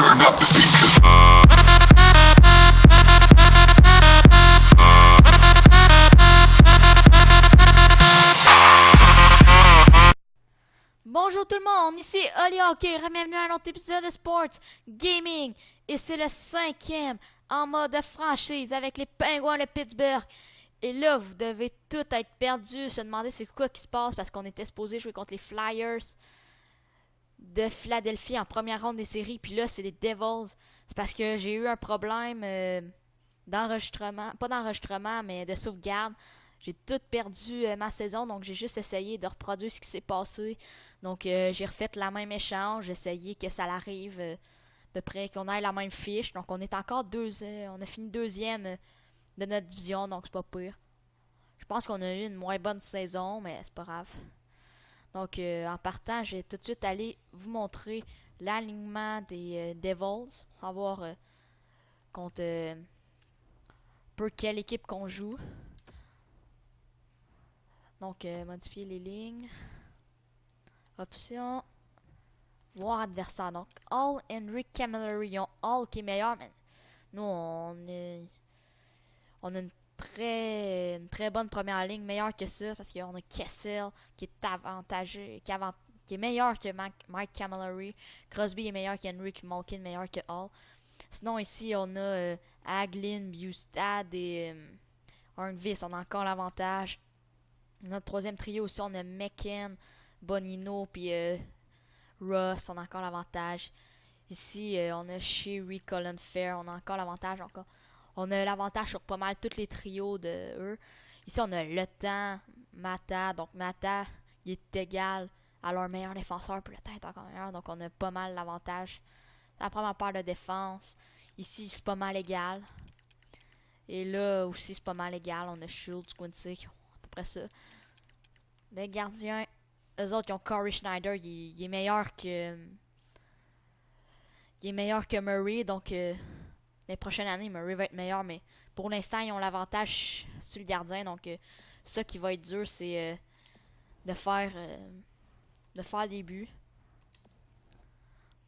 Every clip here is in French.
turn up the speakers. Bonjour tout le monde, ici Oli Hockey, bienvenue à un autre épisode de Sports Gaming. Et c'est le 5e en mode franchise avec les Penguins de Pittsburgh. Et là, vous devez tout être perdus, se demander c'est quoi qui se passe parce qu'on était supposé jouer contre les Flyers de Philadelphie en première ronde des séries. Puis là, c'est les Devils. C'est parce que j'ai eu un problème d'enregistrement, pas d'enregistrement, mais de sauvegarde. J'ai tout perdu ma saison, donc j'ai juste essayé de reproduire ce qui s'est passé. Donc j'ai refait la même échange, j'ai essayé que ça l'arrive à peu près, qu'on ait la même fiche. Donc on est encore on a fini deuxième de notre division, donc c'est pas pire. Je pense qu'on a eu une moins bonne saison, mais c'est pas grave. Donc en partant, je vais tout de suite aller vous montrer l'alignement des Devils. On va voir contre peu quelle équipe qu'on joue. Donc modifier les lignes. Option. Voir adversaire. Donc All Henry Camilleri. Ils ont All qui est meilleur, mais nous on a une très bonne première ligne, meilleure que ça, parce qu'on a Kessel qui est avantagé, qui est meilleur que Mike Camilleri. Crosby est meilleur qu'Henry, Malkin meilleur que Hall. Sinon ici on a Hagelin, Bustad et Hornqvist. On a encore l'avantage. Notre troisième trio aussi, on a McKen, Bonino puis Ross. On a encore l'avantage. Ici on a Sherry, Colin Fair. On a encore l'avantage encore. On a l'avantage sur pas mal tous les trios de eux. Ici, on a Le Temps, Mata. Donc, Mata, il est égal à leur meilleur défenseur. Puis Le Temps est encore meilleur. Donc, on a pas mal l'avantage. La première paire de défense. Ici, c'est pas mal égal. Et là aussi, c'est pas mal égal. On a Schultz, Quincy. À peu près ça. Les gardiens, eux autres, ils ont Corey Schneider. Il est meilleur que. Il est meilleur que Murray. Donc, les prochaines années, Murray va être meilleur, mais pour l'instant, ils ont l'avantage sur le gardien. Donc, ça qui va être dur, c'est de faire des buts.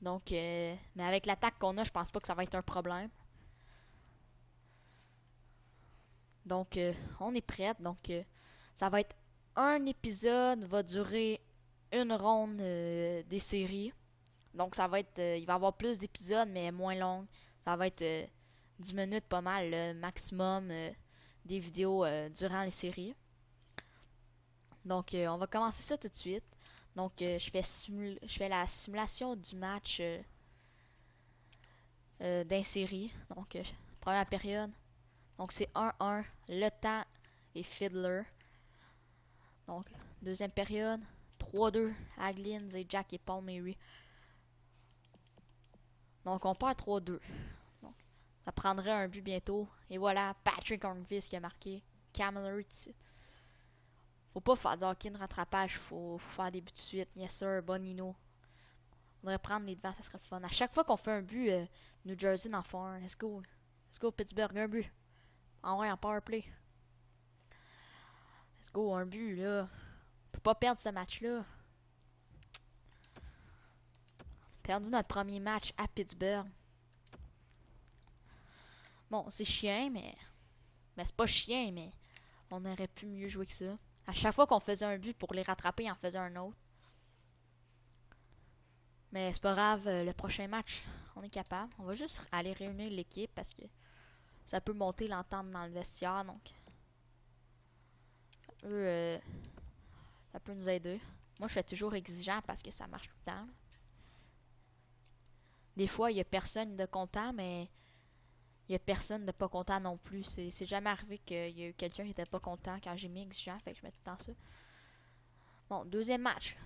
Donc, mais avec l'attaque qu'on a, je pense pas que ça va être un problème. Donc, on est prêt. Donc, ça va être un épisode, va durer une ronde des séries. Donc, ça va être, il va y avoir plus d'épisodes, mais moins long. Ça va être 10 minutes pas mal, le maximum des vidéos durant les séries. Donc, on va commencer ça tout de suite. Donc, je fais la simulation du match d'un série. Donc, première période. Donc, c'est 1-1. Le Temps et Fiddler. Donc, deuxième période. 3-2. Hagelin et Jack et Palmieri. Donc, on perd 3-2. Donc, ça prendrait un but bientôt. Et voilà, Patrick Hornqvist qui a marqué. Camilleri tout de suite. Faut pas faire du hockey de rattrapage. Faut faire des buts de suite. Yes sir, Bonino. On devrait prendre les devants, ça serait fun. À chaque fois qu'on fait un but, New Jersey n'en fait un. Let's go. Let's go, Pittsburgh, un but. En vrai, en power play. Let's go, un but, là. On peut pas perdre ce match-là. Perdu notre premier match à Pittsburgh. Bon, c'est chiant, mais. Mais c'est pas chiant, mais. On aurait pu mieux jouer que ça. À chaque fois qu'on faisait un but pour les rattraper, on en faisait un autre. Mais c'est pas grave, le prochain match, on est capable. On va juste aller réunir l'équipe parce que ça peut monter l'entente dans le vestiaire, donc. Ça peut nous aider. Moi, je suis toujours exigeant parce que ça marche tout le temps. Des fois, il y a personne de content, mais il y a personne de pas content non plus. C'est jamais arrivé qu'il y a eu quelqu'un qui était pas content quand j'ai mis exigeant, fait que je mets tout le temps ça. Bon, deuxième match.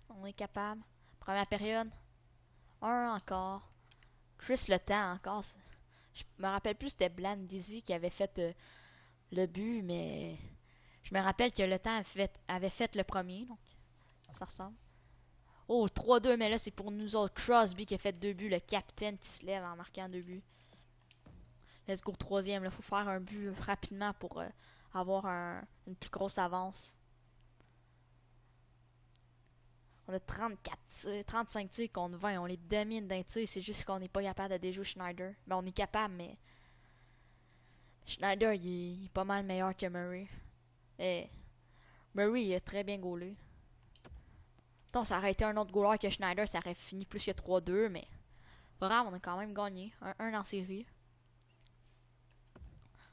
On est capable. Première période. Un encore. Chris Le Temps encore. Je me rappelle plus c'était Blandisi qui avait fait le but, mais je me rappelle que Le Temps avait fait le premier, donc ça ressemble. Oh, 3-2, mais là c'est pour nous autres. Crosby qui a fait 2 buts, le capitaine qui se lève en marquant 2 buts. Let's go, troisième. Il faut faire un but rapidement pour avoir une plus grosse avance. On a 35 tirs contre 20. On les domine d'un tir. C'est juste qu'on n'est pas capable de déjouer Schneider. Ben, on est capable, mais Schneider, il est pas mal meilleur que Murray. Et Murray, il a très bien goalé. Donc, ça aurait été un autre goaler que Schneider, ça aurait fini plus que 3-2, mais pas grave, on a quand même gagné. 1-1 en série.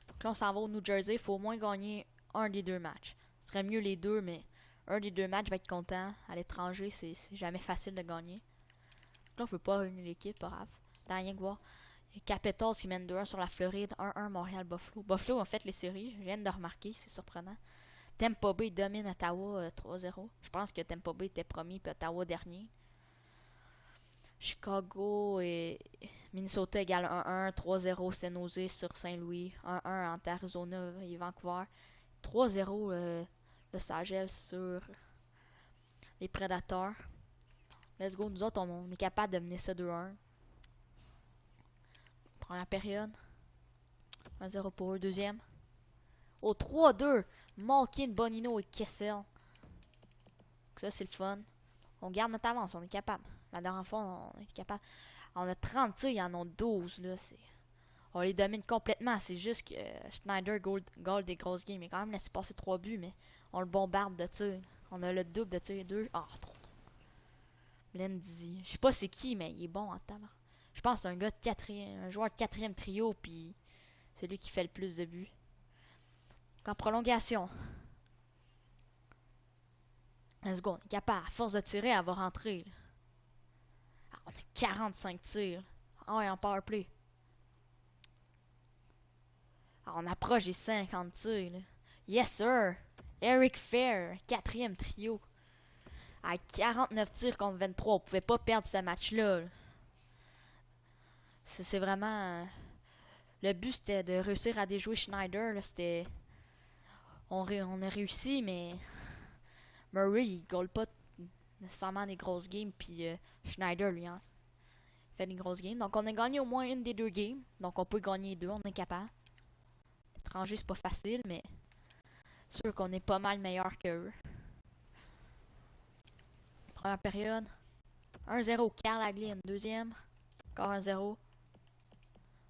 Donc là, on s'en va au New Jersey. Il faut au moins gagner un des deux matchs. Ce serait mieux les deux, mais un des deux matchs va être content. À l'étranger, c'est jamais facile de gagner. Donc là, on peut pas réunir l'équipe, pas grave. T'as rien que voir. Il y a Capitals qui mène 2-1 sur la Floride. 1-1 Montréal-Buffalo. Buffalo a fait les séries. Je viens de remarquer, c'est surprenant. Tampa Bay domine Ottawa 3-0. Je pense que Tampa Bay était premier puis Ottawa dernier. Chicago et Minnesota égale 1-1. 3-0 San Jose sur Saint-Louis. 1-1 entre Arizona et Vancouver. 3-0 Los Angeles sur les Predators. Let's go, nous autres, on est capable de mener ça 2-1. Première période. 1-0 pour eux. Deuxième. Oh, 3-2. Malkin, Bonino et Kessel. Ça, c'est le fun. On garde notre avance, on est capable. La dernière fois, on est capable. On a 30 tirs, ils en ont 12. Là, on les domine complètement. C'est juste que Schneider goal des grosses games. Il a quand même laissé passer 3 buts, mais on le bombarde de tirs. On a le double de tirs. 2. Ah, trop. Blendy. Je sais pas c'est qui, mais il est bon en talent. Je pense que c'est un gars de un joueur de 4e trio, puis c'est lui qui fait le plus de buts. En prolongation. Let's go, on est capable. À force de tirer, elle va rentrer. Ah, on a 45 tirs. Ah ouais, en powerplay. Ah, on approche des 50 tirs. Là. Yes, sir. Eric Fair, 4e trio. À 49 tirs contre 23. On pouvait pas perdre ce match-là. C'est vraiment... le but, c'était de réussir à déjouer Schneider. C'était... On a réussi, mais... Murray, il goal pas nécessairement des grosses games. Puis Schneider, lui, hein, fait des grosses games. Donc, on a gagné au moins une des deux games. Donc, on peut gagner deux. On est capable. Étranger, c'est pas facile, mais... sûr qu'on est pas mal meilleur qu'eux. Première période. 1-0, Carl Hagelin. Deuxième. Encore 1-0.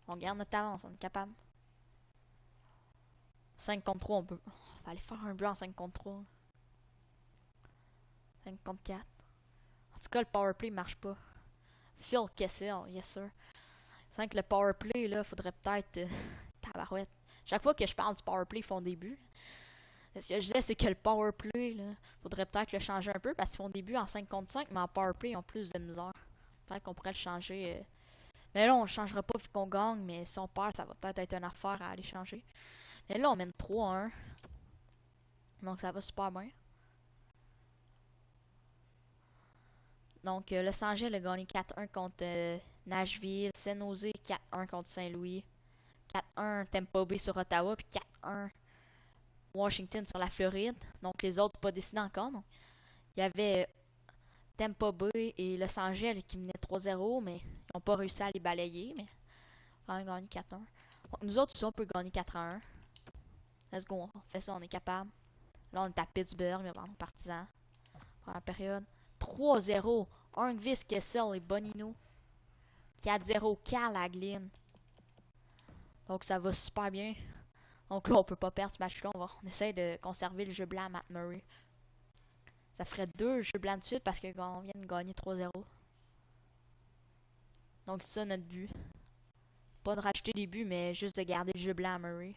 On garde notre avance, on est capable. 5 contre 3, on peut... on va aller faire un but en 5 contre 3. 5 contre 4. En tout cas, le powerplay marche pas. Phil Kessel, yes sir. C'est que le powerplay, là, faudrait peut-être... tabarouette. Chaque fois que je parle du powerplay, ils font des buts. Ce que je disais, c'est que le powerplay, là, faudrait peut-être le changer un peu parce qu'ils font des buts en 5 contre 5, mais en powerplay, ils ont plus de misère. Peut-être qu'on pourrait le changer. Mais là, on le changera pas vu qu'on gagne, mais si on perd, ça va peut-être être une affaire à aller changer. Mais là, on mène 3-1. Donc, ça va super bien. Donc, Los Angeles a gagné 4-1 contre Nashville. San Jose 4-1 contre Saint-Louis. 4-1 Tampa Bay sur Ottawa. Puis 4-1 Washington sur la Floride. Donc, les autres pas décidés encore. Donc, il y avait Tampa Bay et Los Angeles qui menaient 3-0, mais ils n'ont pas réussi à les balayer. Mais quand même gagné 4-1. Donc, nous autres aussi, on peut gagner 4-1. Let's go, on fait ça, on est capable. Là, on est à Pittsburgh, mais vraiment partisan. Première période. 3-0. Hornqvist, Kessel et Bonino. 4-0. Carl Hagelin. Donc, ça va super bien. Donc là, on peut pas perdre ce match-là. On essaie de conserver le jeu blanc à Matt Murray. Ça ferait 2 jeux blancs de suite parce qu'on vient de gagner 3-0. Donc, c'est ça notre but. Pas de rajouter des buts, mais juste de garder le jeu blanc à Murray.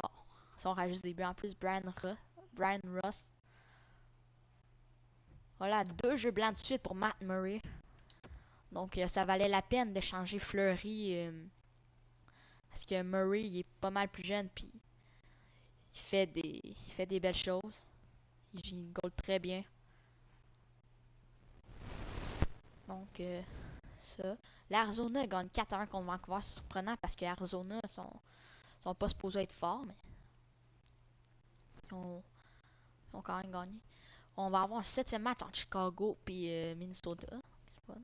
Oh, si on rajoute des buts en plus, Brian Ross. Voilà, 2 jeux blancs de suite pour Matt Murray. Donc, ça valait la peine de changer Fleury. Parce que Murray, il est pas mal plus jeune, puis il fait des belles choses. Il goal très bien. Donc, ça. L'Arizona gagne 4-1 contre Vancouver. C'est surprenant parce que l'Arizona sont pas supposés être forts, mais ils ont quand même gagné. On va avoir un 7e match entre Chicago et Minnesota. C'est fun.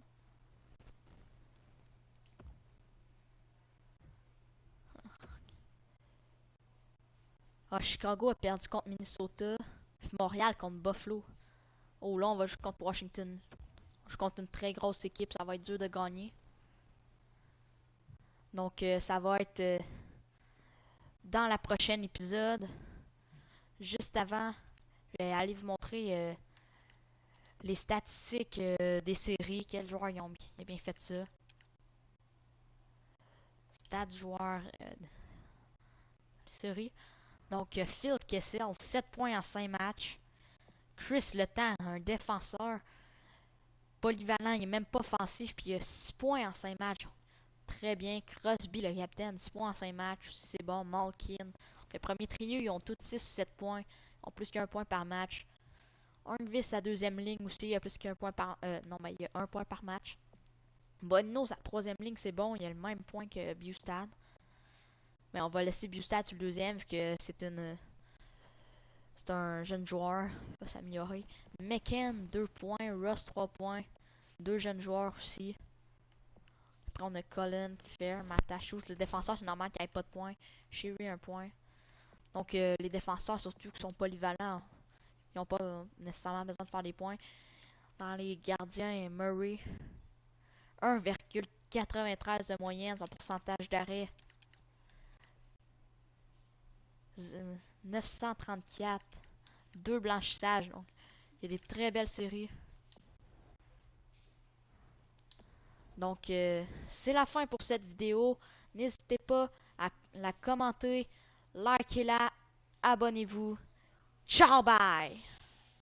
Ah, Chicago a perdu contre Minnesota. Puis Montréal contre Buffalo. Oh là, on va jouer contre Washington. On joue contre une très grosse équipe, ça va être dur de gagner. Donc ça va être dans la prochaine épisode. Juste avant, je vais aller vous montrer les statistiques des séries. Quels joueurs ils ont bien fait ça. Stats joueurs série. Donc Phil Kessel, 7 points en 5 matchs. Chris Letang, un défenseur polyvalent, il est même pas offensif, puis il a 6 points en 5 matchs. Très bien. Crosby, le capitaine, 6 points en 5 matchs. C'est bon. Malkin. Le premier trio, ils ont tous 6 ou 7 points. Ils ont plus qu'un point par match. Hornvis, sa deuxième ligne aussi, il a plus qu'un point par... non, mais il y a un point par match. Bonino, sa troisième ligne, c'est bon. Il a le même point que Bustad. Mais on va laisser Bustad sur le deuxième, vu que c'est un jeune joueur. Il va s'améliorer. McKen, 2 points. Ross, 3 points. 2 jeunes joueurs aussi. Après, on a Colin, Fair, Matachou. Le défenseur, c'est normal qu'il n'y ait pas de points. Sherry, 1 point. Donc, les défenseurs, surtout qui sont polyvalents, ils n'ont pas nécessairement besoin de faire des points. Dans les gardiens, Murray, 1,93 de moyenne, son pourcentage d'arrêt. 934. 2 blanchissages. Donc, il y a des très belles séries. Donc, c'est la fin pour cette vidéo. N'hésitez pas à la commenter, likez-la, abonnez-vous. Ciao, bye!